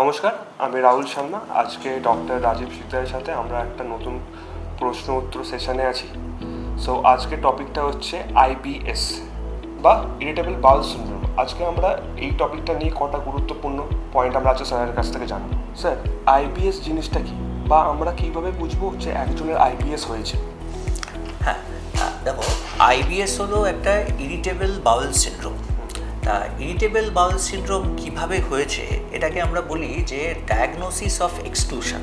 নমস্কার, আমি রাহুল সান্না। আজকে ডক্টর রাজীব সিকদারের সাথে আমরা একটা নতুন প্রশ্ন উত্তর সেশনে আছি। সো আজকে টপিকটা হচ্ছে আইবিএস বা ইরিটেবল বাউল সিনড্রোম। আজকে আমরা এই টপিকটা নিয়ে কটা গুরুত্বপূর্ণ পয়েন্ট আমরা আজকে স্যারের কাছ থেকে জানবো। স্যার, আইবিএস জিনিসটা কি, বা আমরা কীভাবে বুঝবো যে একজনের আইবিএস হয়েছে? হ্যাঁ, দেখো, আইবিএস হলো একটা ইরিটেবল বাউল সিনড্রোম। তা ইরিটেবল বাউল সিনড্রোম কীভাবে হয়েছে এটাকে আমরা বলি যে ডায়াগনোসিস অফ এক্সক্লুশন।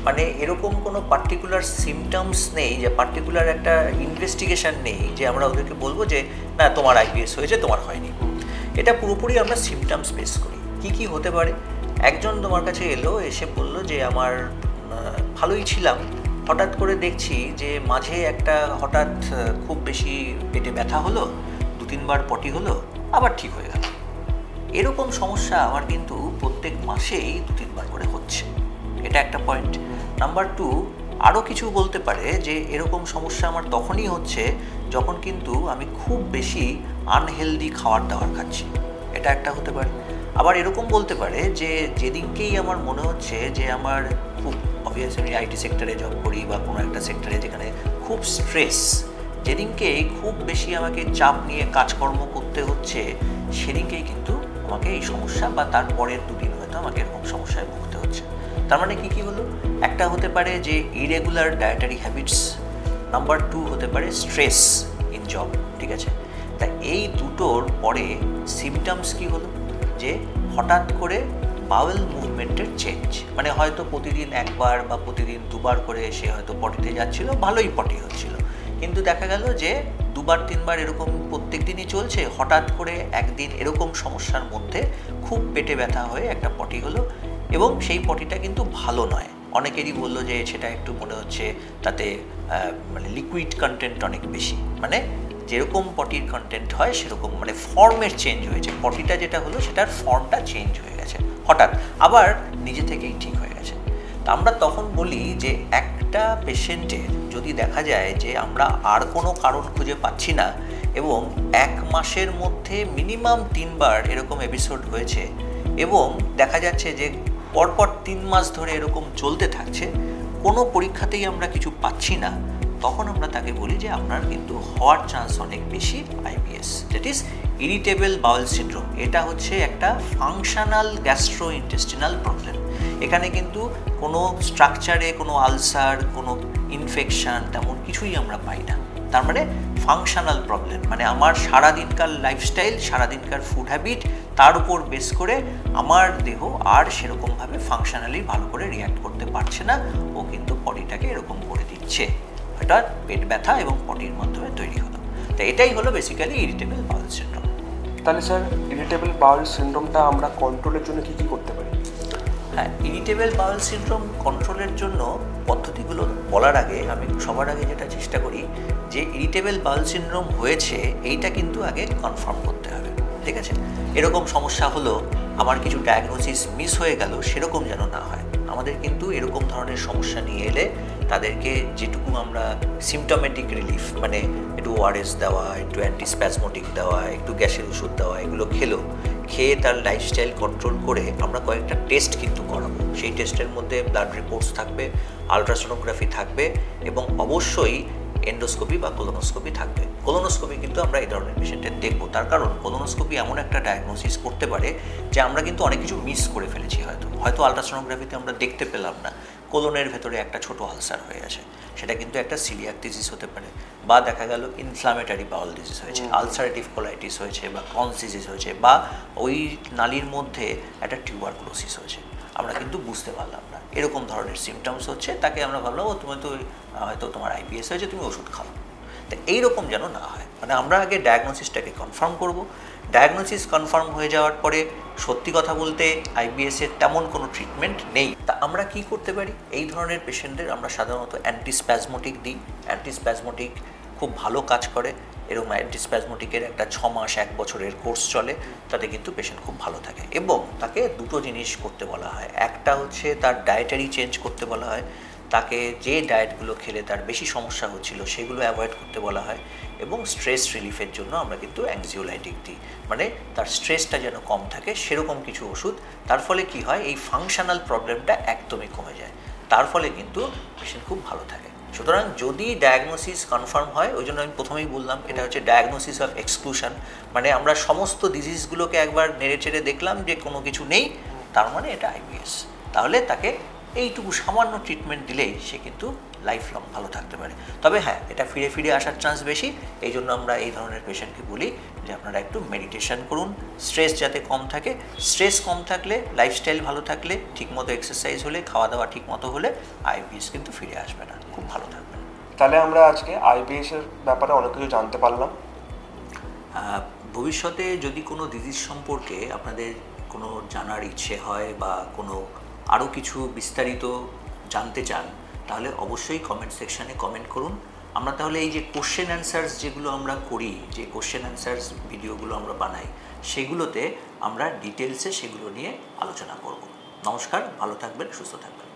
মানে এরকম কোনো পার্টিকুলার সিমটমস নেই, যে পার্টিকুলার একটা ইনভেস্টিগেশন নেই যে আমরা ওদেরকে বলবো যে না তোমার আইবিএস হয়েছে, তোমার হয়নি। এটা পুরোপুরি আমরা সিমটমস বেস করি। কি হতে পারে? একজন তোমার কাছে এলো, এসে বলল যে আমার ভালোই ছিলাম, হঠাৎ করে দেখছি যে মাঝে একটা হঠাৎ খুব বেশি পেটে ব্যথা হলো, 2-3 বার পটি হলো, আবার ঠিক হয়ে গেল। এরকম সমস্যা আমার কিন্তু প্রত্যেক মাসেই 2-3 বার করে হচ্ছে। এটা একটা পয়েন্ট। নাম্বার 2, আরও কিছু বলতে পারে যে এরকম সমস্যা আমার তখনই হচ্ছে যখন কিন্তু আমি খুব বেশি আনহেলদি খাবার দাবার খাচ্ছি। এটা একটা হতে পারে। আবার এরকম বলতে পারে যে যেদিনকেই আমার মনে হচ্ছে যে আমার খুব অবভিয়াসলি আমি আইটি সেক্টরে জব করি বা কোনো একটা সেক্টরে যেখানে খুব স্ট্রেস, যেদিনকেই খুব বেশি আমাকে চাপ নিয়ে কাজকর্ম করতে হচ্ছে, সেদিনকেই কিন্তু আমাকে এই সমস্যা বা তার পরের 2 দিন হয়তো আমাকে এরকম সমস্যায় ভুগতে হচ্ছে। তার মানে কি হলো? একটা হতে পারে যে ইরেগুলার ডায়েটারি হ্যাবিটস, নাম্বার 2 হতে পারে স্ট্রেস ইন জব। ঠিক আছে, তা এই দুটোর পরে সিমটমস কি হলো? যে হঠাৎ করে বাউল মুভমেন্টের চেঞ্জ, মানে হয়তো প্রতিদিন 1 বার বা প্রতিদিন 2 বার করে সে হয়তো পটিতে যাচ্ছিল, ভালোই পটি হচ্ছিল, কিন্তু দেখা গেল যে 2 বার 3 বার এরকম প্রত্যেক দিনই চলছে, হঠাৎ করে একদিন এরকম সমস্যার মধ্যে খুব পেটে ব্যথা হয়ে একটা পটি হলো, এবং সেই পটিটা কিন্তু ভালো নয়। অনেকেরই বললো যে সেটা একটু মনে হচ্ছে তাতে মানে লিকুইড কন্টেন্ট অনেক বেশি, মানে যেরকম পটির কন্টেন্ট হয় সেরকম, মানে ফর্মের চেঞ্জ হয়েছে। পটিটা যেটা হলো সেটার ফর্মটা চেঞ্জ হয়ে গেছে হঠাৎ, আবার নিজে থেকেই ঠিক হয়ে গেছে। তা আমরা তখন বলি যে একটা পেশেন্টের যদি দেখা যায় যে আমরা আর কোনো কারণ খুঁজে পাচ্ছি না এবং 1 মাসের মধ্যে মিনিমাম 3 বার এরকম এপিসোড হয়েছে, এবং দেখা যাচ্ছে যে পরপর 3 মাস ধরে এরকম চলতে থাকছে, কোনো পরীক্ষাতেই আমরা কিছু পাচ্ছি না, তখন আমরা তাকে বলি যে আপনার কিন্তু হওয়ার চান্স অনেক বেশি IBS, that is irritable bowel syndrome. এটা হচ্ছে একটা ফাংশনাল গ্যাস্ট্রোইন্টেস্টিনাল প্রবলেম। এখানে কিন্তু কোনো স্ট্রাকচারে কোনো আলসার, কোনো ইনফেকশান তেমন কিছুই আমরা পাই না। তার মানে ফাংশনাল প্রবলেম, মানে আমার সারাদিনকার লাইফস্টাইল, সারাদিনকার ফুড হ্যাবিট, তার উপর বেস করে আমার দেহ আর সেরকমভাবে ফাংশনালি ভালো করে রিয়্যাক্ট করতে পারছে না, ও কিন্তু বডিটাকে এরকম করে দিচ্ছে। এটা পেট ব্যথা এবং পটির মাধ্যমে তৈরি হলো। তো এটাই হলো বেসিক্যালি ইরিটেবল বাউল সিনড্রোম। তাহলে স্যার, ইরিটেবল বাউল সিনড্রোমটা আমরা কন্ট্রোলের জন্য কী করতে পারি? হ্যাঁ, ইরিটেবল বাউল সিনড্রোম কন্ট্রোলের জন্য পদ্ধতিগুলো বলার আগে আমি সবার আগে যেটা চেষ্টা করি যে ইরিটেবল বাউল সিনড্রোম হয়েছে এইটা কিন্তু আগে কনফার্ম করতে হবে। ঠিক আছে, এরকম সমস্যা হলো, আমার কিছু ডায়াগনোসিস মিস হয়ে গেল, সেরকম যেন না হয়। আমাদের কিন্তু এরকম ধরনের সমস্যা নিয়ে এলে তাদেরকে যেটুকু আমরা সিমটোমেটিক রিলিফ, মানে একটু ওআরএস দেওয়া, একটু অ্যান্টিস্প্যাজমোটিক দেওয়া, একটু গ্যাসের ওষুধ দেওয়া, এগুলো খেয়ে তার লাইফস্টাইল কন্ট্রোল করে আমরা কয়েকটা টেস্ট কিন্তু করাবো। সেই টেস্টের মধ্যে ব্লাড রিপোর্টস থাকবে, আলট্রাসোনোগ্রাফি থাকবে, এবং অবশ্যই এন্ডোস্কোপি বা কোলোনোস্কোপি থাকবে। কোলোনোস্কোপি কিন্তু আমরা এই ধরনের পেশেন্টের দেখবো, তার কারণ কোলোনোস্কোপি এমন একটা ডায়াগনোসিস করতে পারে যে আমরা কিন্তু অনেক কিছু মিস করে ফেলেছি। হয়তো আলট্রাসোনোগ্রাফিতে আমরা দেখতে পেলাম না কোলনের ভেতরে একটা ছোট আলসার হয়ে আছে, সেটা কিন্তু একটা সিলিয়াক ডিজিজ হতে পারে, বা দেখা গেল ইনফ্লামেটারি বাউল ডিজিজ হয়েছে, আলসারেটিভ কোলাইটিস হয়েছে, বা ক্রনস ডিজিজ হয়েছে, বা ওই নালীর মধ্যে একটা টিউবারকুলোসিস হয়েছে, আমরা কিন্তু বুঝতে পারলাম না। এরকম ধরনের সিমটমস হচ্ছে, তাকে আমরা ভাবলাম ও তুমি তো হয়তো তোমার আইবিএস হয়েছে, তুমি ওষুধ খাও। তো এইরকম যেন না হয়, মানে আমরা আগে ডায়াগনোসিসটাকে কনফার্ম করব। ডায়াগনোসিস কনফার্ম হয়ে যাওয়ার পরে সত্যি কথা বলতে আইবিএসের তেমন কোনো ট্রিটমেন্ট নেই। তা আমরা কি করতে পারি? এই ধরনের পেশেন্টদের আমরা সাধারণত অ্যান্টিস্প্যাজমোটিক দিই। অ্যান্টিস্প্যাজমোটিক খুব ভালো কাজ করে, এরকম অ্যান্টিস্প্যাজমোটিকের একটা 6 মাস 1 বছরের কোর্স চলে, তাতে কিন্তু পেশেন্ট খুব ভালো থাকে। এবং তাকে দুটো জিনিস করতে বলা হয়, একটা হচ্ছে তার ডায়েটারি চেঞ্জ করতে বলা হয়, তাকে যে ডায়েটগুলো খেলে তার বেশি সমস্যা হচ্ছিল সেগুলো অ্যাভয়েড করতে বলা হয়, এবং স্ট্রেস রিলিফের জন্য আমরা কিন্তু অ্যাংজিওলাইটিক দিই, মানে তার স্ট্রেসটা যেন কম থাকে সেরকম কিছু ওষুধ। তার ফলে কি হয়, এই ফাংশনাল প্রবলেমটা একদমই কমে যায়, তার ফলে কিন্তু পেশেন্ট খুব ভালো থাকে। সুতরাং যদি ডায়াগনোসিস কনফার্ম হয়, ওই জন্য আমি প্রথমেই বললাম এটা হচ্ছে ডায়াগনোসিস অফ এক্সক্লুশন, মানে আমরা সমস্ত ডিজিজগুলোকে একবার নেড়ে চেড়ে দেখলাম যে কোনো কিছু নেই, তার মানে এটা আইবিএস। তাহলে তাকে এইটুকু সামান্য ট্রিটমেন্ট দিলেই সে কিন্তু লাইফ লং ভালো থাকতে পারে। তবে হ্যাঁ, এটা ফিরে ফিরে আসার চান্স বেশি, এই জন্য আমরা এই ধরনের পেশেন্টকে বলি যে আপনারা একটু মেডিটেশন করুন, স্ট্রেস যাতে কম থাকে। স্ট্রেস কম থাকলে, লাইফস্টাইল ভালো থাকলে, ঠিকমতো এক্সারসাইজ হলে, খাওয়া দাওয়া ঠিকমতো হলে আইবিএস কিন্তু ফিরে আসবে না, খুব ভালো থাকবে। তাহলে আমরা আজকে আইবিএস এর ব্যাপারে অনেক কিছু জানতে পারলাম। ভবিষ্যতে যদি কোনো ডিজিজ সম্পর্কে আপনাদের কোনো জানার ইচ্ছে হয় বা কোনো আরও কিছু বিস্তারিত জানতে চান, তাহলে অবশ্যই কমেন্ট সেকশানে কমেন্ট করুন। আমরা তাহলে এই যে কোশ্চেন অ্যান্সার্স যেগুলো আমরা করি, যে কোশ্চেন অ্যান্সার্স ভিডিওগুলো আমরা বানাই, সেগুলোতে আমরা ডিটেলসে সেগুলো নিয়ে আলোচনা করব। নমস্কার, ভালো থাকবেন, সুস্থ থাকবেন।